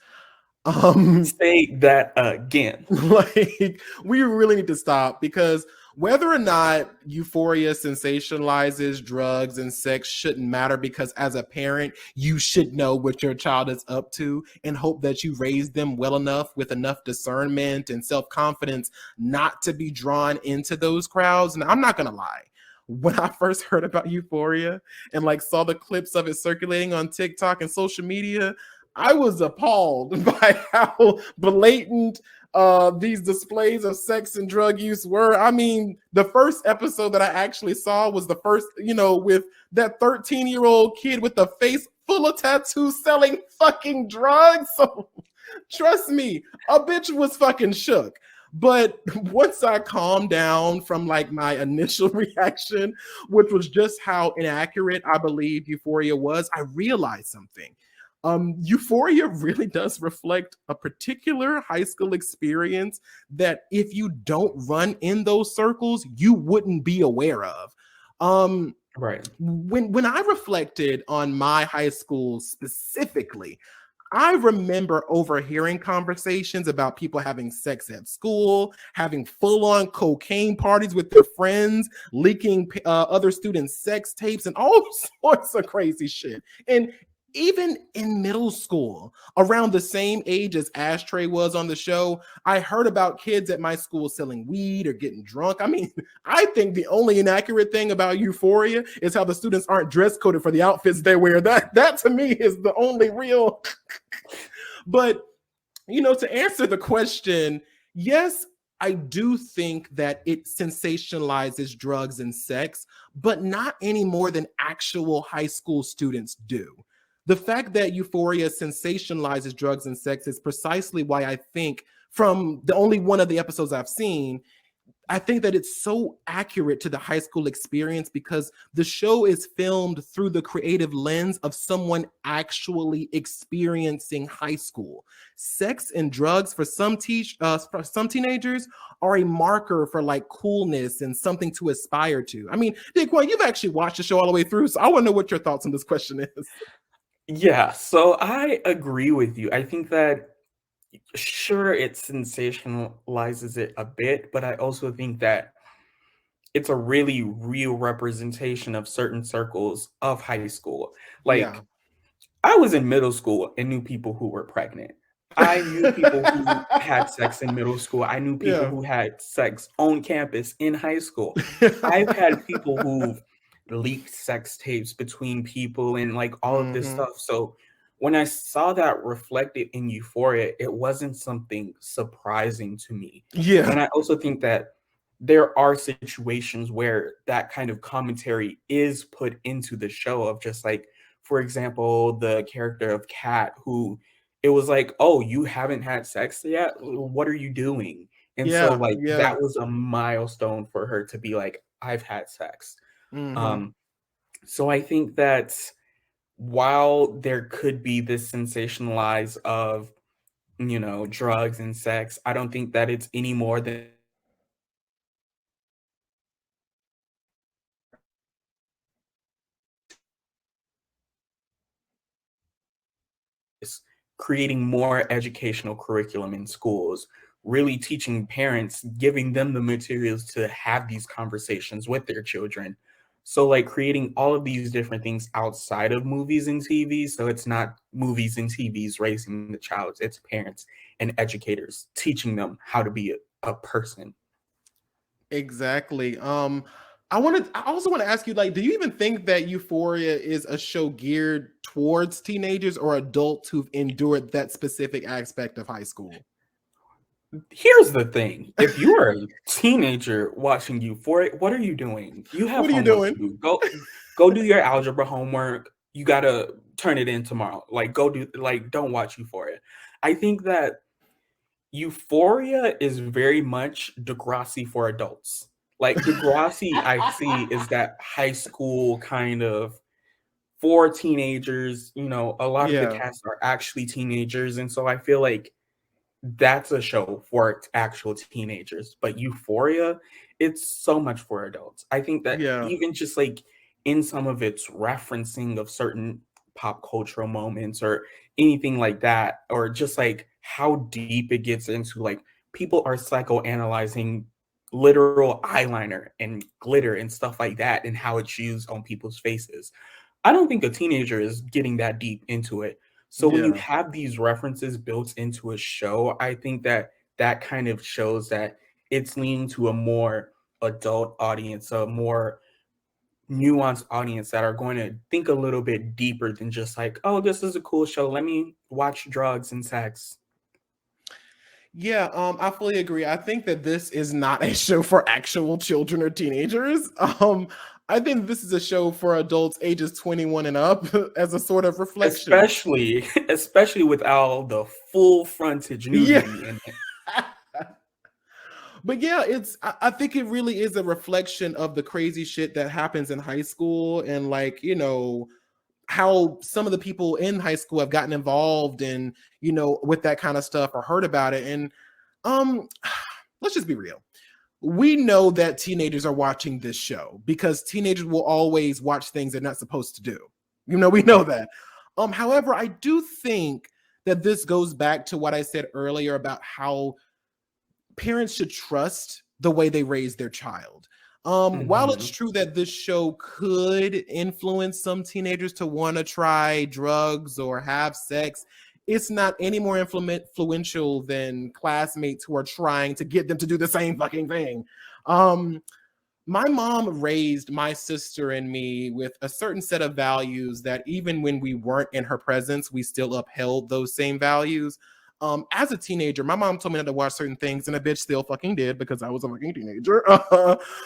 Um, Say that again. like we really need to stop, because whether or not Euphoria sensationalizes drugs and sex shouldn't matter, because as a parent you should know what your child is up to and hope that you raise them well enough with enough discernment and self-confidence not to be drawn into those crowds. And I'm not gonna lie, when I first heard about Euphoria and like saw the clips of it circulating on TikTok and social media, I was appalled by how blatant these displays of sex and drug use were. I mean, the first episode that I actually saw was the first, with that 13-year-old kid with a face full of tattoos selling fucking drugs. So trust me, a bitch was fucking shook. But once I calmed down from like my initial reaction, which was just how inaccurate I believe Euphoria was, I realized something. Euphoria really does reflect a particular high school experience that if you don't run in those circles, you wouldn't be aware of. Um, Right. when I reflected on my high school specifically, I remember overhearing conversations about people having sex at school, having full on cocaine parties with their friends, leaking other students' sex tapes, and all sorts of crazy shit. And even in middle school, around the same age as Ashtray was on the show, I heard about kids at my school selling weed or getting drunk. I mean, I think the only inaccurate thing about Euphoria is how the students aren't dress coded for the outfits they wear. That to me is the only real. But to answer the question, yes, I do think that it sensationalizes drugs and sex, but not any more than actual high school students do. The fact that Euphoria sensationalizes drugs and sex is precisely why I think, from the only one of the episodes I've seen, I think that it's so accurate to the high school experience because the show is filmed through the creative lens of someone actually experiencing high school. Sex and drugs for some teenagers are a marker for like coolness and something to aspire to. I mean, Daquon, you've actually watched the show all the way through, so I want to know what your thoughts on this question is. Yeah, so I agree with you. I think that sure it sensationalizes it a bit, but I also think that it's a really real representation of certain circles of high school. Yeah. Like I was in middle school and knew people who were pregnant. I knew people who had sex in middle school. I knew people Yeah. who had sex on campus in high school. I've had people who've leaked sex tapes between people and like all of this Hmm. stuff. So when I saw that reflected in Euphoria, it wasn't something surprising to me. Yeah. And I also think that there are situations where that kind of commentary is put into the show of just like, for example, the character of Kat, who it was like, oh, you haven't had sex yet? What are you doing? And so, Yeah. like, Yeah. that was a milestone for her to be like, I've had sex. Hmm. Um, so I think that while there could be this sensationalize of, drugs and sex, I don't think that it's any more than is creating more educational curriculum in schools, really teaching parents, giving them the materials to have these conversations with their children. So, like creating all of these different things outside of movies and TV. So, it's not movies and TVs raising the child, it's parents and educators teaching them how to be a person. Exactly. I also want to ask you, like, do you even think that Euphoria is a show geared towards teenagers or adults who've endured that specific aspect of high school? Here's the thing. If you are a teenager watching Euphoria, what are you doing? You have What are you homework to doing? do. Go do your algebra homework. You gotta turn it in tomorrow. Like go do like don't watch Euphoria. I think that Euphoria is very much Degrassi for adults. Like Degrassi, I see is that high school kind of for teenagers. A lot of the Yeah, cast are actually teenagers, and so I feel like that's a show for actual teenagers. But Euphoria, it's so much for adults. I think that yeah, even just like in some of its referencing of certain pop cultural moments or anything like that, or just like how deep it gets into like people are psychoanalyzing literal eyeliner and glitter and stuff like that and how it's used on people's faces. I don't think a teenager is getting that deep into it. So when you yeah. have these references built into a show, I think that that kind of shows that it's leaning to a more adult audience, a more nuanced audience that are going to think a little bit deeper than just like, oh, this is a cool show. Let me watch drugs and sex. Yeah, I fully agree. I think that this is not a show for actual children or teenagers. I think this is a show for adults ages 21 and up as a sort of reflection. Especially with all the full frontage Yeah. nudity in it. But yeah, I think it really is a reflection of the crazy shit that happens in high school, and like, how some of the people in high school have gotten involved in, with that kind of stuff or heard about it. And um let's just be real. We know that teenagers are watching this show because teenagers will always watch things they're not supposed to do. We know Right. that. However, I do think that this goes back to what I said earlier about how parents should trust the way they raise their child. While it's Hmm. true that this show could influence some teenagers to want to try drugs or have sex, it's not any more influential than classmates who are trying to get them to do the same fucking thing. Um, my mom raised my sister and me with a certain set of values that even when we weren't in her presence, we still upheld those same values. As a teenager, my mom told me not to watch certain things, and a bitch still fucking did because I was a fucking teenager.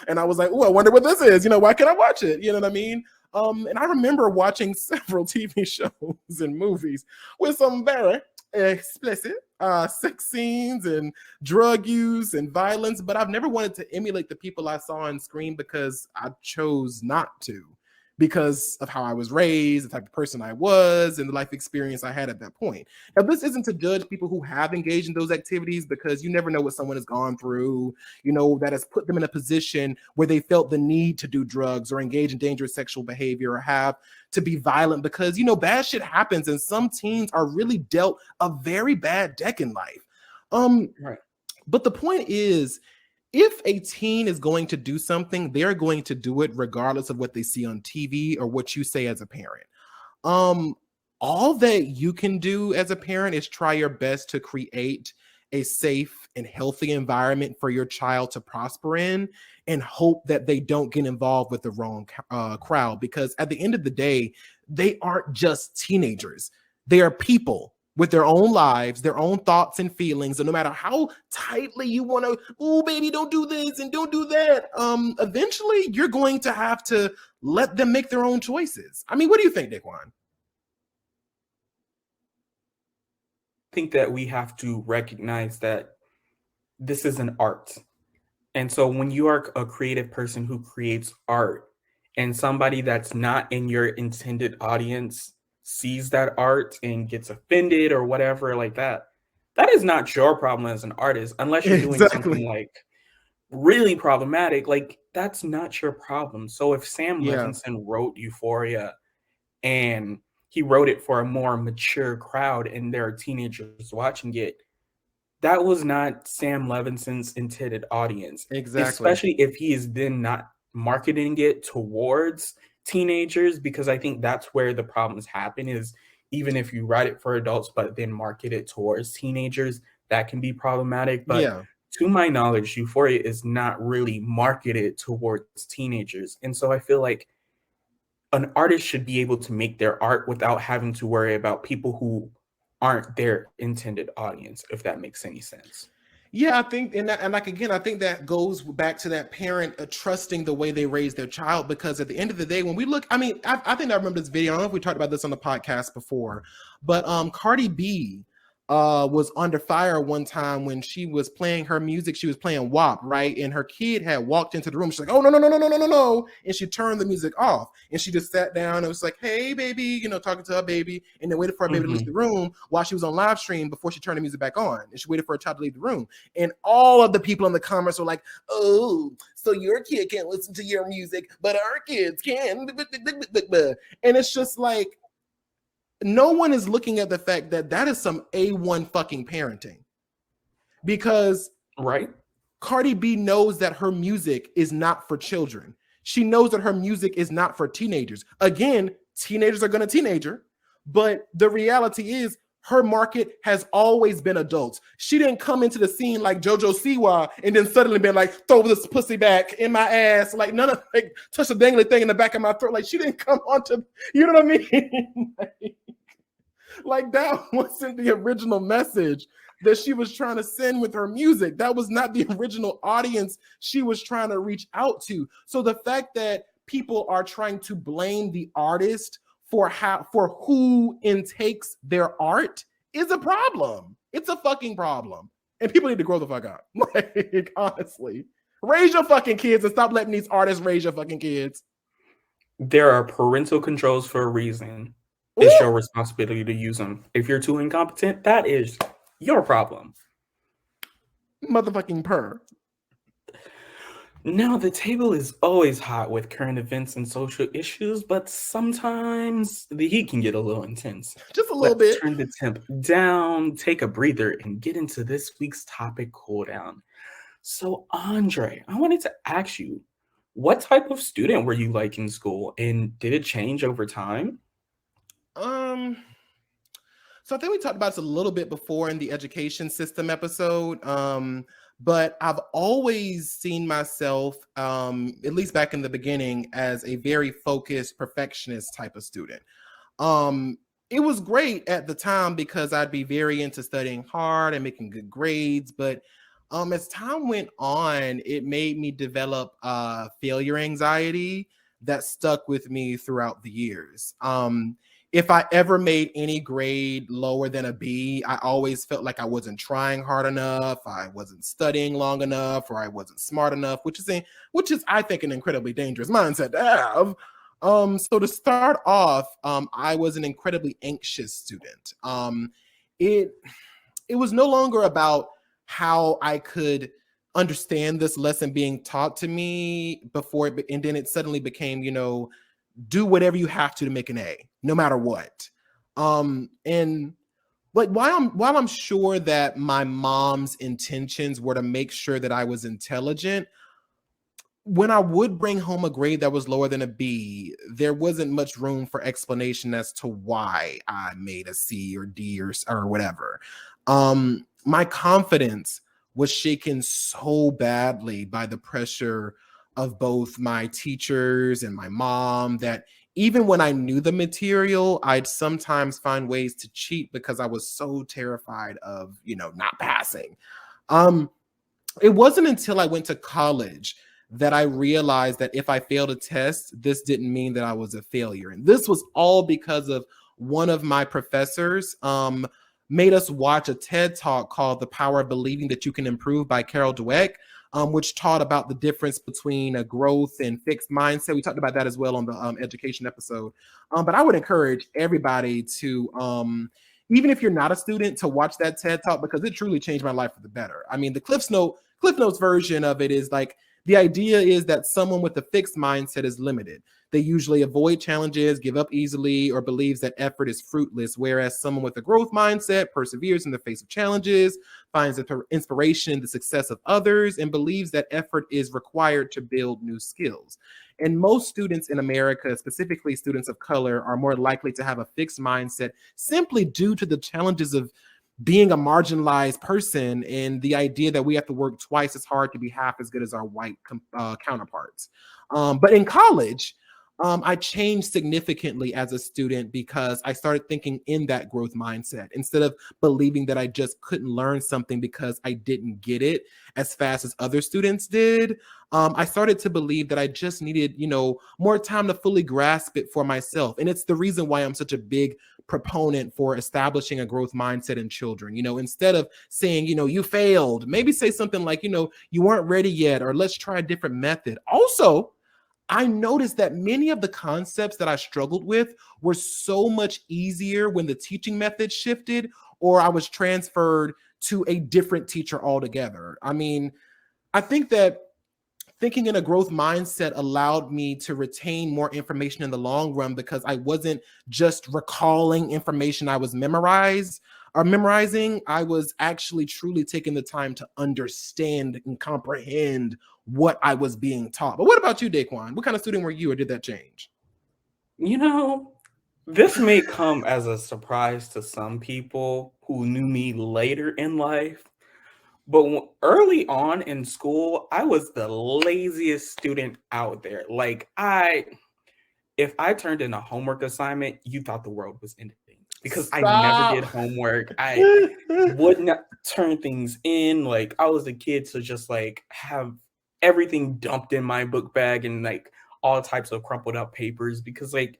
And I was like, oh, I wonder what this is. Why can't I watch it? You know what I mean? And I remember watching several TV shows and movies with some very explicit sex scenes and drug use and violence, but I've never wanted to emulate the people I saw on screen because I chose not to, because of how I was raised, the type of person I was, and the life experience I had at that point. Now, this isn't to judge people who have engaged in those activities, because you never know what someone has gone through, that has put them in a position where they felt the need to do drugs or engage in dangerous sexual behavior or have to be violent, because, bad shit happens and some teens are really dealt a very bad deck in life. Right. But the point is, if a teen is going to do something, they're going to do it regardless of what they see on TV or what you say as a parent. Um, all that you can do as a parent is try your best to create a safe and healthy environment for your child to prosper in, and hope that they don't get involved with the wrong crowd. Because at the end of the day, they aren't just teenagers. They are people with their own lives, their own thoughts and feelings. And no matter how tightly you want to, oh, baby, don't do this and don't do that, eventually you're going to have to let them make their own choices. I mean, what do you think, Daquon? I think that we have to recognize that this is an art. And so when you are a creative person who creates art and somebody that's not in your intended audience sees that art and gets offended or whatever like that, that is not your problem as an artist unless you're doing something Exactly. like really problematic. Like that's not your problem. So if Sam Yeah, Levinson wrote Euphoria and he wrote it for a more mature crowd and there are teenagers watching it, that was not Sam Levinson's intended audience, exactly. especially if he is then not marketing it towards teenagers, because I think that's where the problems happen is even if you write it for adults but then market it towards teenagers, that can be problematic. But Yeah. to my knowledge, Euphoria is not really marketed towards teenagers. And so I feel like an artist should be able to make their art without having to worry about people who aren't their intended audience, if that makes any sense. Yeah, I think, and like again, I think that goes back to that parent trusting the way they raise their child. Because at the end of the day, when we look, I mean, I think I remember this video. I don't know if we talked about this on the podcast before, but Cardi B was under fire one time when she was playing her music. She was playing WAP, right? And her kid had walked into the room. She's like, "Oh, no, no, no, no, no, no, no, no!" And she turned the music off, and she just sat down and was like, "Hey, baby," talking to her baby, and then waited for her baby to leave the Mhm. room while she was on live stream before she turned the music back on, and she waited for her child to leave the room. And all of the people in the comments were like, "Oh, so your kid can't listen to your music, but our kids can." And it's just like, no one is looking at the fact that that is some A1 fucking parenting. Because Right? Cardi B knows that her music is not for children. She knows that her music is not for teenagers. Again, teenagers are going to teenager, but the reality is her market has always been adults. She didn't come into the scene like JoJo Siwa and then suddenly been like, throw this pussy back in my ass, like none of, like, touch the dangly thing in the back of my throat. Like she didn't come onto, you know what I mean? Like that wasn't the original message that she was trying to send with her music. That was not the original audience she was trying to reach out to. So the fact that people are trying to blame the artist for who intakes their art is a problem. It's a fucking problem. And people need to grow the fuck up. Like, honestly. Raise your fucking kids and stop letting these artists raise your fucking kids. There are parental controls for a reason. It's Ooh, your responsibility to use them. If you're too incompetent, that is your problem. motherfucking purr. Now, the table is always hot with current events and social issues, but sometimes the heat can get a little intense. Just a little Let's bit. turn the temp down, take a breather, and get into this week's topic cool down. So, Andre, I wanted to ask you, what type of student were you like in school, and did it change over time? Um, so I think we talked about this a little bit before in the education system episode. But I've always seen myself, at least back in the beginning, as a very focused perfectionist type of student. Um, it was great at the time because I'd be very into studying hard and making good grades. But as time went on, it made me develop failure anxiety that stuck with me throughout the years. If I ever made any grade lower than a B, I always felt like I wasn't trying hard enough, I wasn't studying long enough, or I wasn't smart enough, which is I think an incredibly dangerous mindset to have. So to start off, I was an incredibly anxious student. It it was no longer about how I could understand this lesson being taught to me before it, and then it suddenly became, do whatever you have to make an A, no matter what. And like while I'm sure that my mom's intentions were to make sure that I was intelligent, when I would bring home a grade that was lower than a B, there wasn't much room for explanation as to why I made a C or D or whatever. My confidence was shaken so badly by the pressure of both my teachers and my mom that even when I knew the material, I'd sometimes find ways to cheat because I was so terrified of, not passing. Um, it wasn't until I went to college that I realized that if I failed a test, this didn't mean that I was a failure. And this was all because of one of my professors made us watch a TED talk called The Power of Believing That You Can Improve by Carol Dweck, which taught about the difference between a growth and fixed mindset. We talked about that as well on the education episode. But I would encourage everybody to even if you're not a student, to watch that TED talk because it truly changed my life for the better. I mean, the Cliff Notes version of it is like the idea is that someone with a fixed mindset is limited. They usually avoid challenges, give up easily, or believes that effort is fruitless, whereas someone with a growth mindset perseveres in the face of challenges, finds inspiration in the success of others, and believes that effort is required to build new skills. And most students in America, specifically students of color, are more likely to have a fixed mindset simply due to the challenges of being a marginalized person and the idea that we have to work twice as hard to be half as good as our white counterparts. But in college, I changed significantly as a student because I started thinking in that growth mindset instead of believing that I just couldn't learn something because I didn't get it as fast as other students did. I started to believe that I just needed, more time to fully grasp it for myself. And it's the reason why I'm such a big proponent for establishing a growth mindset in children. Instead of saying, you failed, maybe say something like, you weren't ready yet, or let's try a different method. Also, I noticed that many of the concepts that I struggled with were so much easier when the teaching method shifted or I was transferred to a different teacher altogether. I mean, I think that thinking in a growth mindset allowed me to retain more information in the long run because I wasn't just recalling information I was memorizing. I was actually truly taking the time to understand and comprehend what I was being taught. But what about you, Daquon? What kind of student were you, or did that change? You know, this may come as a surprise to some people who knew me later in life, but early on in school, I was the laziest student out there. If I turned in a homework assignment, you thought the world was ending because I never did Stop. homework. I would not turn things in. Like, I was a kid to just like have everything dumped in my book bag and like all types of crumpled up papers because I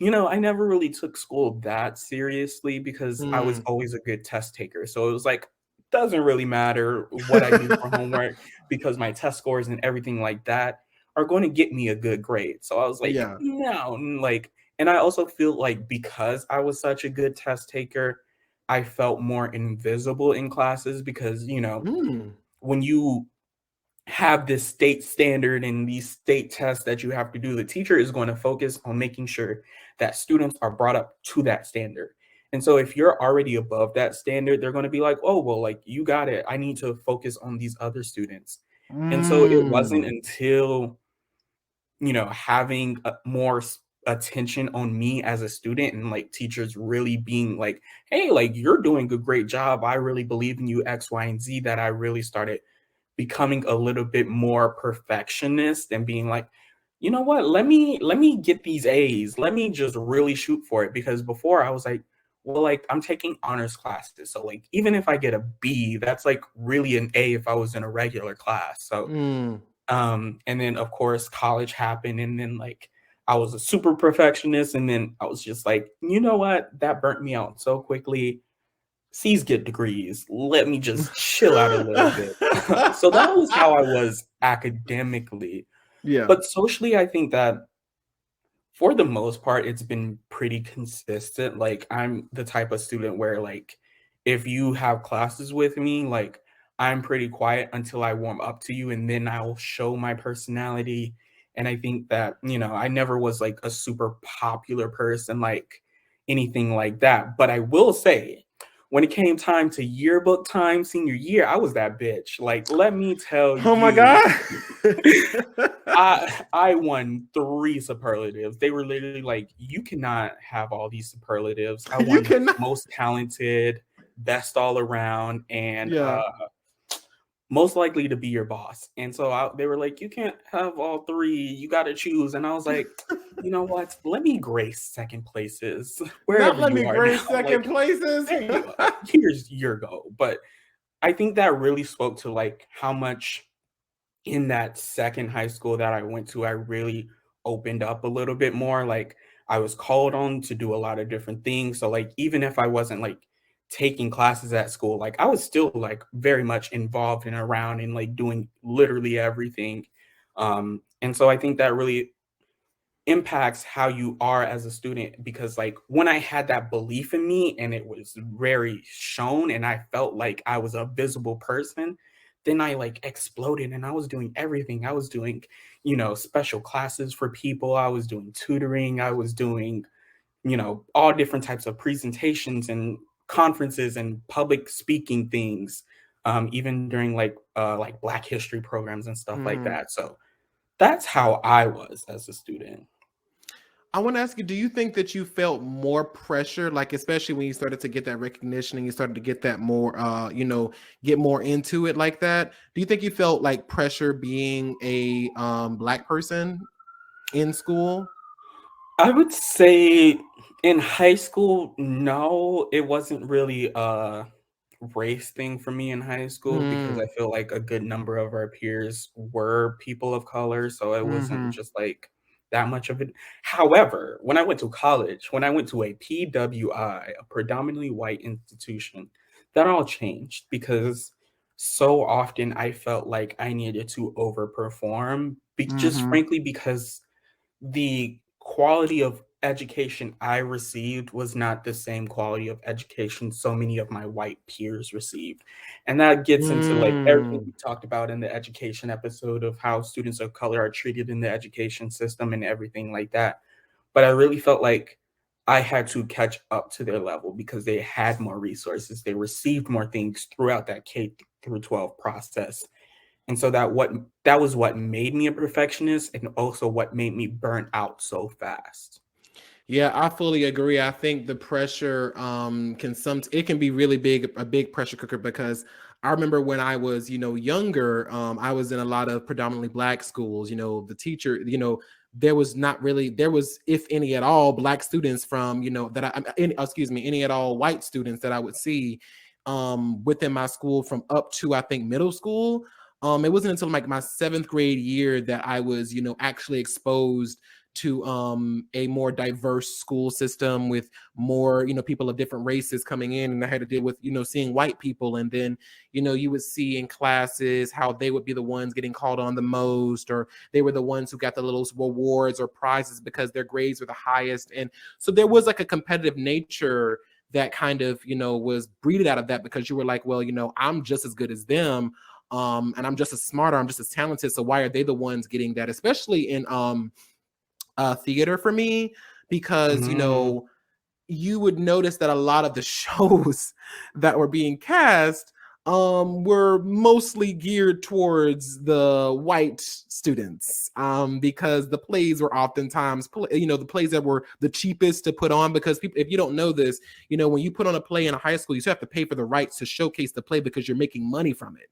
never really took school that seriously because I was Hmm. always a good test taker. So it was like doesn't really matter what I do for homework because my test scores and everything like that are going to get me a good grade. So I was like, Yeah. no, like, and I also feel like because I was such a good test taker, I felt more invisible in classes because, Mm. when you have this state standard and these state tests that you have to do, the teacher is going to focus on making sure that students are brought up to that standard. And so if you're already above that standard, they're going to be like, oh, well, like you got it. I need to focus on these other students. And so it wasn't Mm. until, having more attention on me as a student and like teachers really being like, hey, like you're doing a great job. I really believe in you, X, Y, and Z, that I really started becoming a little bit more perfectionist and being like, you know what, let me get these A's, let me just really shoot for it. Because before I was like, well, like I'm taking honors classes, so like even if I get a B, that's like really an A if I was in a regular class. So Mm. and then of course college happened, and then like I was a super perfectionist, and then I was just like, you know what, that burnt me out so quickly. C's get degrees. Let me just chill out a little bit. So that was how I was academically. Yeah. But socially, I think that for the most part, it's been pretty consistent. Like I'm the type of student where like if you have classes with me, like I'm pretty quiet until I warm up to you and then I'll show my personality. And I think that, I never was like a super popular person, like anything like that. But I will say, when it came time to yearbook time, senior year, I was that bitch. Like, let me tell Oh my you, God. I won 3 superlatives. They were literally like, "You cannot have all these superlatives." I You won cannot. most talented, best all around, and Yeah. most likely to be your boss. And so they were like, "You can't have all 3. You got to choose." And I was like, "You know what? Let me grace second places Not wherever let you me are now. grace second Like, places. there you go. Here's your go." But I think that really spoke to like how much in that second high school that I went to, I really opened up a little bit more. Like I was called on to do a lot of different things. So like even if I wasn't like taking classes at school, like I was still like very much involved and around and like doing literally everything. And so I think that really impacts how you are as a student, because like when I had that belief in me and it was very shown and I felt like I was a visible person, then I like exploded and I was doing everything. I was doing, special classes for people, I was doing tutoring, I was doing, all different types of presentations and conferences and public speaking things, even during like Black History programs and stuff like Mhm. that. So that's how I was as a student. I want to ask you, do you think that you felt more pressure, like especially when you started to get that recognition and you started to get that more, get more into it like that? Do you think you felt like pressure being a Black person in school? I would say in high school, no, it wasn't really a race thing for me in high school because I Mm. feel like a good number of our peers were people of color, so it wasn't Hmm. just like that much of it. However, when I went to college, when I went to a PWI, a predominantly white institution, that all changed because so often I felt like I needed to overperform, just Hmm. frankly because the quality of education I received was not the same quality of education so many of my white peers received. And that gets into like everything Mm. we talked about in the education episode of how students of color are treated in the education system and everything like that. But I really felt like I had to catch up to their level because they had more resources. They received more things throughout that K through 12 process. And so that was what made me a perfectionist and also what made me burn out so fast. Yeah, I fully agree. I think the pressure it can be really big, a big pressure cooker, because I remember when I was, younger, I was in a lot of predominantly Black schools. The teacher, there was, if any at all, Black students from, that excuse me, any at all white students that I would see within my school from up to, I think, middle school. It wasn't until like my seventh grade year that I was, actually exposed to a more diverse school system with more, people of different races coming in, and I had to deal with, seeing white people, and then, you would see in classes how they would be the ones getting called on the most, or they were the ones who got the little rewards or prizes because their grades were the highest. And so there was like a competitive nature that kind of, was breeded out of that, because you were like, well, I'm just as good as them. And I'm just as smart, or I'm just as talented. So why are they the ones getting that? Especially in theater for me, because, you would notice that a lot of the shows that were being cast were mostly geared towards the white students, because the plays were oftentimes the plays that were the cheapest to put on, because people, if you don't know this, when you put on a play in a high school, you still have to pay for the rights to showcase the play, because you're making money from it.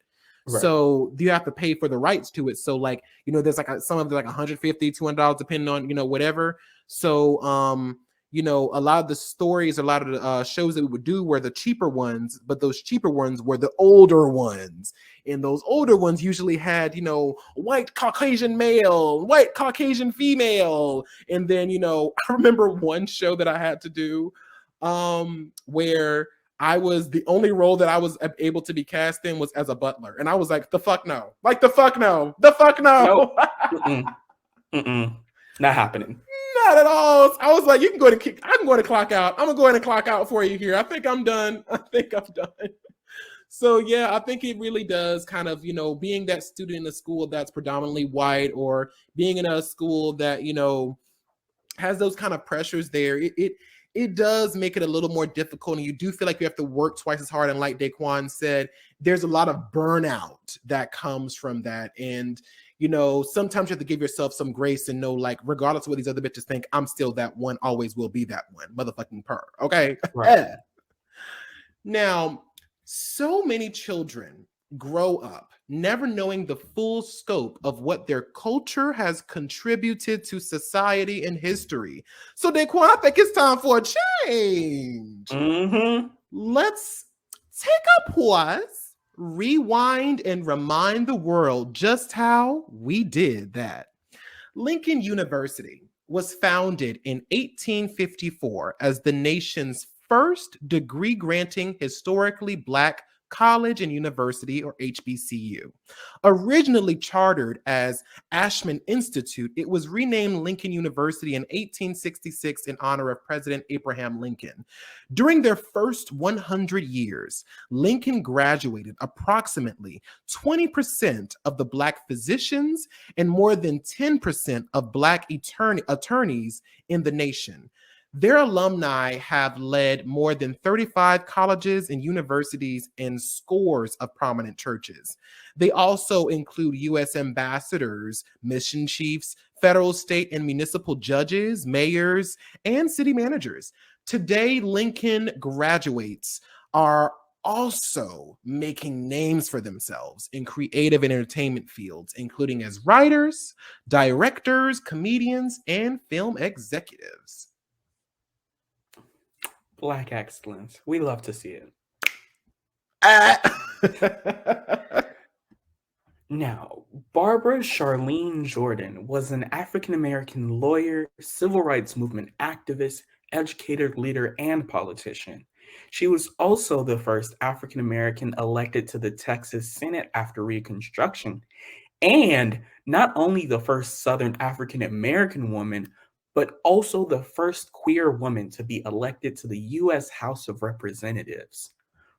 Right. So you have to pay for the rights to it. So like, there's like some of them like $150, $200 depending on, whatever. So a lot of the stories, a lot of the shows that we would do were the cheaper ones, but those cheaper ones were the older ones. And those older ones usually had, white Caucasian male, white Caucasian female. And then, I remember one show that I had to do where I was the only role that I was able to be cast in was as a butler. And I was like, the fuck no. Like, the fuck no. The fuck no. Nope. Not happening. Not at all. I was like, you can go to I'm going to clock out. I'm going to go ahead and clock out for you here. I think I'm done. So yeah, I think it really does kind of, being that student in a school that's predominantly white, or being in a school that, has those kind of pressures there, it does make it a little more difficult, and you do feel like you have to work twice as hard. And like Daquon said, there's a lot of burnout that comes from that. And, sometimes you have to give yourself some grace and know, like, regardless of what these other bitches think, I'm still that one, always will be that one, motherfucking per. Okay. Right. Now, so many children grow up never knowing the full scope of what their culture has contributed to society and history. So, Daquon, I think it's time for a change. Let's take a pause, rewind, and remind the world just how we did that. Lincoln University was founded in 1854 as the nation's first degree-granting historically Black college and university, or HBCU. Originally chartered as Ashman Institute, it was renamed Lincoln University in 1866 in honor of President Abraham Lincoln. During their first 100 years, Lincoln graduated approximately 20% of the Black physicians and more than 10% of Black attorneys in the nation. Their alumni have led more than 35 colleges and universities and scores of prominent churches. They also include U.S. ambassadors, mission chiefs, federal, state, and municipal judges, mayors, and city managers. Today, Lincoln graduates are also making names for themselves in creative and entertainment fields, including as writers, directors, comedians, and film executives. Black excellence. We love to see it. Now, Barbara Charlene Jordan was an African-American lawyer, civil rights movement activist, educator, leader, and politician. She was also the first African-American elected to the Texas Senate after Reconstruction, and not only the first Southern African-American woman, but also the first queer woman to be elected to the U.S. House of Representatives.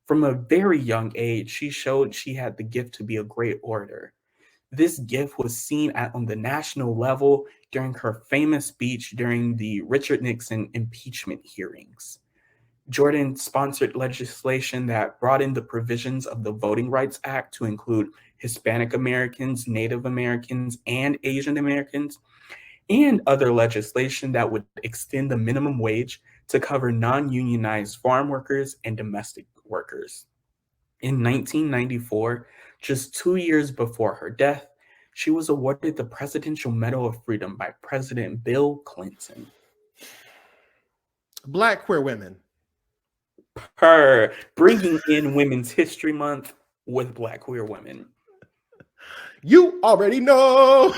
From a very young age, she showed she had the gift to be a great orator. This gift was seen on the national level during her famous speech during the Richard Nixon impeachment hearings. Jordan sponsored legislation that brought in the provisions of the Voting Rights Act to include Hispanic Americans, Native Americans, and Asian Americans, and other legislation that would extend the minimum wage to cover non-unionized farm workers and domestic workers. In 1994, just 2 years before her death, she was awarded the Presidential Medal of Freedom by President Bill Clinton. Black queer women. Her bringing in Women's History Month with Black queer women. You already know.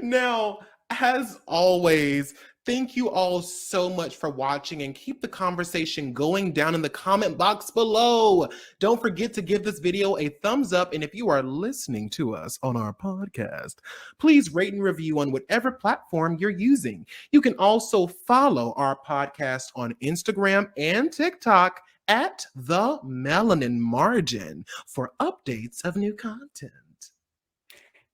Now, as always, thank you all so much for watching and keep the conversation going down in the comment box below. Don't forget to give this video a thumbs up. And if you are listening to us on our podcast, please rate and review on whatever platform you're using. You can also follow our podcast on Instagram and TikTok at the Melanin Margin for updates of new content.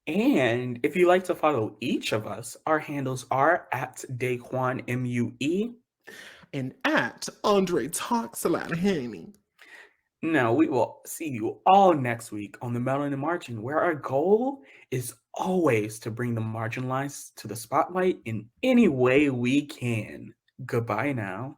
And if you'd like to follow each of us, our handles are at Daquon MUE. And at Andre Talks a Lot Honey. Now, we will see you all next week on the Melanin Margin, where our goal is always to bring the marginalized to the spotlight in any way we can. Goodbye now.